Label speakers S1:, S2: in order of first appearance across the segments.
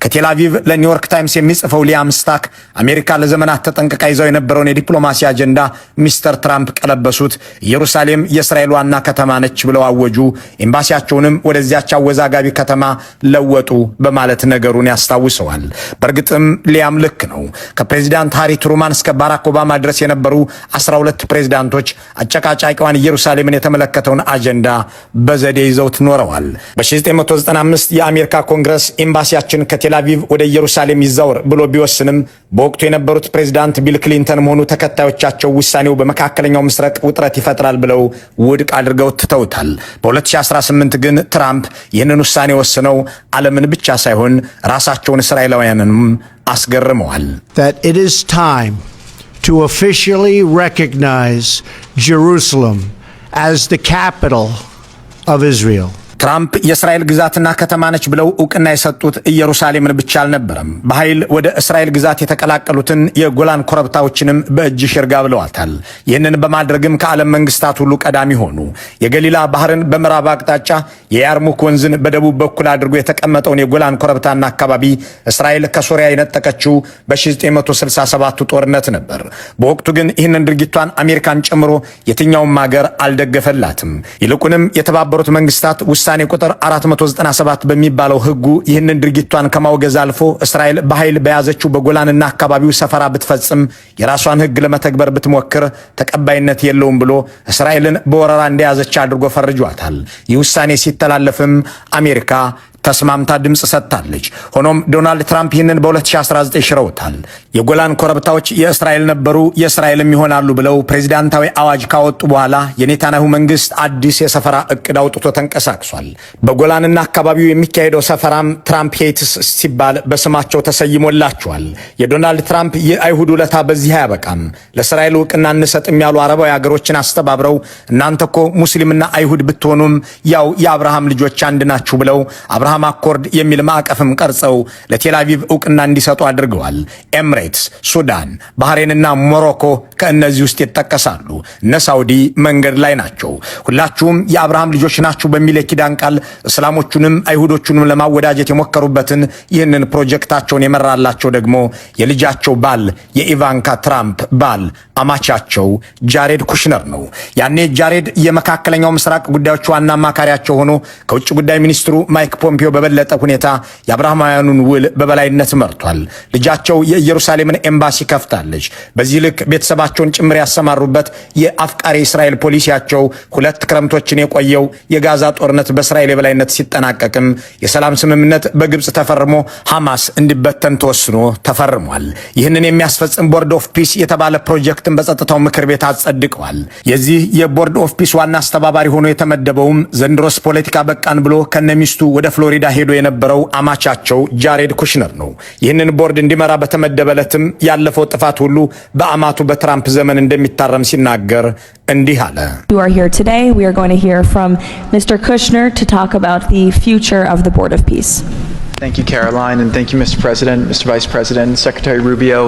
S1: ከቴል አቪቭ ለኒውዮርክ ታይምስ የሚጽፈው ሊያም ስታክ አሜሪካ ለዘመናት ተጠንቅቃ ይዘው የነበረውን የዲፕሎማሲ አጀንዳ ሚስተር ትራምፕ ቀለበሱት። ኢየሩሳሌም የእስራኤል ዋና ከተማ ነች ብለው አወጁ። ኤምባሲያቸውንም ወደዚያች አወዛጋቢ ከተማ ለወጡ በማለት ነገሩን ያስታውሰዋል። በእርግጥም ሊያም ልክ ነው። ከፕሬዚዳንት ሃሪ ትሩማን እስከ ባራክ ኦባማ ድረስ የነበሩ 12 ፕሬዚዳንቶች አጨቃጫቂዋን ኢየሩሳሌምን የተመለከተውን አጀንዳ በዘዴ ይዘውት ኖረዋል። በ1995 የአሜሪካ ኮንግረስ ኤምባሲያችን ከቴል አቪቭ ወደ ኢየሩሳሌም ይዛወር ብሎ ቢወስንም በወቅቱ የነበሩት ፕሬዚዳንት ቢል ክሊንተን መሆኑ ተከታዮቻቸው ውሳኔው በመካከለኛው ምስራቅ ውጥረት ይፈጥራል ብለው ውድቅ አድርገው ትተውታል። በ2018 ግን ትራምፕ ይህንን ውሳኔ ወስነው ዓለምን ብቻ ሳይሆን ራሳቸውን እስራኤላውያንንም አስገርመዋል።
S2: That it is time to officially recognize Jerusalem as the capital of Israel.
S1: ትራምፕ የእስራኤል ግዛትና ከተማ ነች ብለው ዕውቅና የሰጡት ኢየሩሳሌምን ብቻ አልነበረም። በኃይል ወደ እስራኤል ግዛት የተቀላቀሉትን የጎላን ኮረብታዎችንም በእጅ ሽርጋ ብለዋታል። ይህንን በማድረግም ከዓለም መንግስታት ሁሉ ቀዳሚ ሆኑ። የገሊላ ባህርን በምዕራብ አቅጣጫ የያርሙክ ወንዝን በደቡብ በኩል አድርጎ የተቀመጠውን የጎላን ኮረብታና አካባቢ እስራኤል ከሶሪያ የነጠቀችው በ1967 ጦርነት ነበር። በወቅቱ ግን ይህንን ድርጊቷን አሜሪካን ጨምሮ የትኛውም ሀገር አልደገፈላትም። ይልቁንም የተባበሩት መንግስታት ውሳኔ ቁጥር 497 በሚባለው ህጉ ይህንን ድርጊቷን ከማውገዝ አልፎ እስራኤል በኃይል በያዘችው በጎላንና አካባቢው ሰፈራ ብትፈጽም የራሷን ህግ ለመተግበር ብትሞክር ተቀባይነት የለውም ብሎ እስራኤልን በወረራ እንደያዘች አድርጎ ፈርጇታል። ይህ ውሳኔ ሲተላለፍም አሜሪካ ተስማምታ ድምጽ ሰጥታለች። ሆኖም ዶናልድ ትራምፕ ይህንን በ2019 ሽረውታል። የጎላን ኮረብታዎች የእስራኤል ነበሩ፣ የእስራኤልም ይሆናሉ ብለው ፕሬዚዳንታዊ አዋጅ ካወጡ በኋላ የኔታንያሁ መንግስት አዲስ የሰፈራ እቅድ አውጥቶ ተንቀሳቅሷል። በጎላንና አካባቢው የሚካሄደው ሰፈራም ትራምፕ ሄትስ ሲባል በስማቸው ተሰይሞላቸዋል። የዶናልድ ትራምፕ የአይሁድ ውለታ በዚህ አያበቃም። ለእስራኤል ዕውቅና እንሰጥም ያሉ አረባዊ ሀገሮችን አስተባብረው እናንተ እኮ ሙስሊምና አይሁድ ብትሆኑም ያው የአብርሃም ልጆች አንድ ናችሁ ብለው አብርሃም አኮርድ የሚል ማዕቀፍም ቀርጸው ለቴል አቪቭ ዕውቅና እንዲሰጡ አድርገዋል። ኤምሬትስ፣ ሱዳን፣ ባህሬንና ሞሮኮ ከእነዚህ ውስጥ ይጠቀሳሉ። እነ ሳውዲ መንገድ ላይ ናቸው። ሁላችሁም የአብርሃም ልጆች ናችሁ በሚል የኪዳን ቃል እስላሞቹንም አይሁዶቹንም ለማወዳጀት የሞከሩበትን ይህንን ፕሮጀክታቸውን የመራላቸው ደግሞ የልጃቸው ባል የኢቫንካ ትራምፕ ባል አማቻቸው ጃሬድ ኩሽነር ነው። ያኔ ጃሬድ የመካከለኛው ምስራቅ ጉዳዮች ዋና አማካሪያቸው ሆኖ ከውጭ ጉዳይ ሚኒስትሩ ማይክ ፖምፒዮ በበለጠ ሁኔታ የአብርሃማውያኑን ውል በበላይነት መርቷል። ልጃቸው የኢየሩሳሌምን ኤምባሲ ከፍታለች። በዚህ ልክ ቤተሰባቸውን ጭምር ያሰማሩበት የአፍቃሪ እስራኤል ፖሊሲያቸው 2 ክረምቶችን የቆየው የጋዛ ጦርነት በእስራኤል የበላይነት ሲጠናቀቅም የሰላም ስምምነት በግብፅ ተፈርሞ ሐማስ እንዲበተን ተወስኖ ተፈርሟል። ይህንን የሚያስፈጽም ቦርድ ኦፍ ፒስ የተባለ ፕሮጀክትን በጸጥታው ምክር ቤት አጸድቀዋል። የዚህ የቦርድ ኦፍ ፒስ ዋና አስተባባሪ ሆኖ የተመደበውም ዘንድሮስ ፖለቲካ በቃን ብሎ ከነሚስቱ ወደ ፍሎሪዳ ሄዶ የነበረው አማቻቸው ጃሬድ ኩሽነር ነው። ይህንን ቦርድ እንዲመራ በተመደበለትም ያለፈው ጥፋት ሁሉ በአማቱ በትራምፕ ዘመን እንደሚታረም ሲናገር እንዲህ አለ።
S3: You are here today. We are going to hear from Mr. Kushner to talk about the future of the Board of Peace.
S4: Thank you, Caroline, and thank you, Mr. President, Mr. Vice President, Secretary Rubio.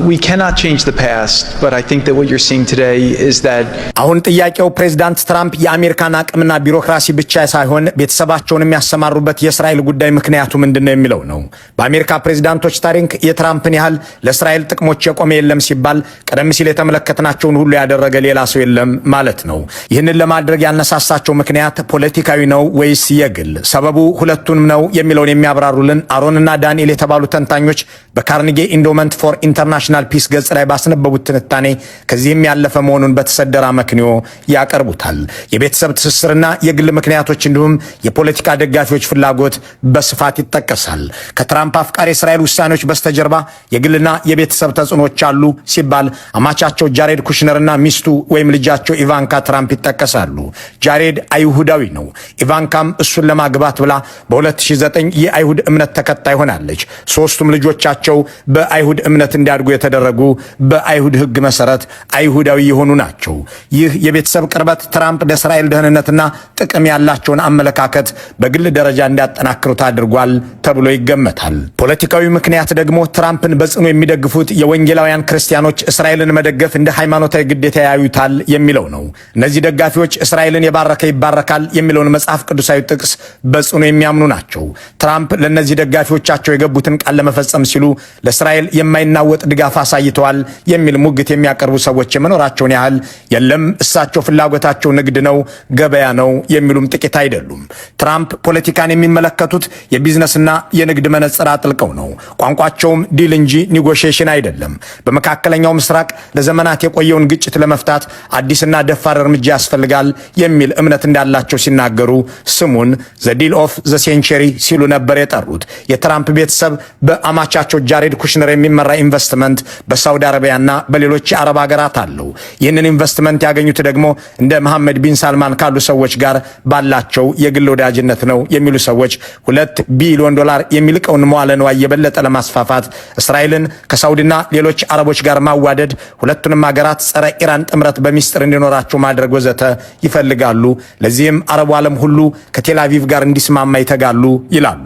S4: We cannot change the past, but I think that what you're seeing today is that
S1: አሁን ጥያቄው ፕሬዝዳንት ትራምፕ የአሜሪካን አቅምና ቢሮክራሲ ብቻ ሳይሆን ቤተሰባቸውን የሚያሰማሩበት የእስራኤል ጉዳይ ምክንያቱ ምንድነው የሚለው ነው። በአሜሪካ ፕሬዝዳንቶች ታሪክ የትራምፕን ያህል ለእስራኤል ጥቅሞች የቆመ የለም ሲባል ቀደም ሲል የተመለከትናቸውን ሁሉ ያደረገ ሌላ ሰው የለም ማለት ነው። ይህንን ለማድረግ ያነሳሳቸው ምክንያት ፖለቲካዊ ነው ወይስ የግል? ሰበቡ ሁለቱንም ነው የሚለውን የሚያብራሩልን አሮንና ዳንኤል የተባሉ ተንታኞች በካርኒጌ ኢንዶመንት ፎር ኢንተርናሽናል ፒስ ገጽ ላይ ባስነበቡት ትንታኔ ከዚህም ያለፈ መሆኑን በተሰደረ አመክንዮ ያቀርቡታል። የቤተሰብ ትስስርና የግል ምክንያቶች እንዲሁም የፖለቲካ ደጋፊዎች ፍላጎት በስፋት ይጠቀሳል። ከትራምፕ አፍቃሪ እስራኤል ውሳኔዎች በስተጀርባ የግልና የቤተሰብ ተጽዕኖች አሉ ሲባል አማቻቸው ጃሬድ ኩሽነርና ሚስቱ ወይም ልጃቸው ኢቫንካ ትራምፕ ይጠቀሳሉ። ጃሬድ አይሁዳዊ ነው። ኢቫንካም እሱን ለማግባት ብላ በ2009 የአይሁድ እምነት ተከታይ ሆናለች። ሶስቱም ልጆቻቸው በአይሁድ እምነት በድህነት እንዲያድጉ የተደረጉ በአይሁድ ሕግ መሰረት አይሁዳዊ የሆኑ ናቸው። ይህ የቤተሰብ ቅርበት ትራምፕ ለእስራኤል ደህንነትና ጥቅም ያላቸውን አመለካከት በግል ደረጃ እንዲያጠናክሩት አድርጓል ተብሎ ይገመታል። ፖለቲካዊ ምክንያት ደግሞ ትራምፕን በጽኑ የሚደግፉት የወንጌላውያን ክርስቲያኖች እስራኤልን መደገፍ እንደ ሃይማኖታዊ ግዴታ ያዩታል የሚለው ነው። እነዚህ ደጋፊዎች እስራኤልን የባረከ ይባረካል የሚለውን መጽሐፍ ቅዱሳዊ ጥቅስ በጽኑ የሚያምኑ ናቸው። ትራምፕ ለእነዚህ ደጋፊዎቻቸው የገቡትን ቃል ለመፈጸም ሲሉ ለእስራኤል የማይናወጥ ድጋፍ አሳይተዋል የሚል ሙግት የሚያቀርቡ ሰዎች የመኖራቸውን ያህል የለም እሳቸው ፍላጎታቸው ንግድ ነው፣ ገበያ ነው የሚሉም ጥቂት አይደሉም። ትራምፕ ፖለቲካን የሚመለከቱት የቢዝነስና የንግድ መነጽር አጥልቀው ነው። ቋንቋቸውም ዲል እንጂ ኒጎሽዬሽን አይደለም። በመካከለኛው ምስራቅ ለዘመናት የቆየውን ግጭት ለመፍታት አዲስና ደፋር እርምጃ ያስፈልጋል የሚል እምነት እንዳላቸው ሲናገሩ ስሙን ዘ ዲል ኦፍ ዘ ሴንቸሪ ሲሉ ነበር የጠሩት። የትራምፕ ቤተሰብ በአማቻቸው ጃሬድ ኩሽነር የሚመራ ኢንቨስትመንት በሳውዲ አረቢያና በሌሎች የአረብ ሀገራት አለው። ይህንን ኢንቨስትመንት ያገኙት ደግሞ እንደ መሐመድ ቢን ሳልማን ካሉ ሰዎች ጋር ባላቸው የግል ወዳጅነት ነው የሚሉ ሰዎች $2 ቢሊዮን የሚልቀውን መዋለ ንዋይ የበለጠ ለማስፋፋት እስራኤልን ከሳውዲና ሌሎች አረቦች ጋር ማዋደድ፣ ሁለቱንም ሀገራት ጸረ ኢራን ጥምረት በሚስጥር እንዲኖራቸው ማድረግ ወዘተ ይፈልጋሉ። ለዚህም አረቡ ዓለም ሁሉ ከቴል አቪቭ ጋር እንዲስማማ ይተጋሉ ይላሉ።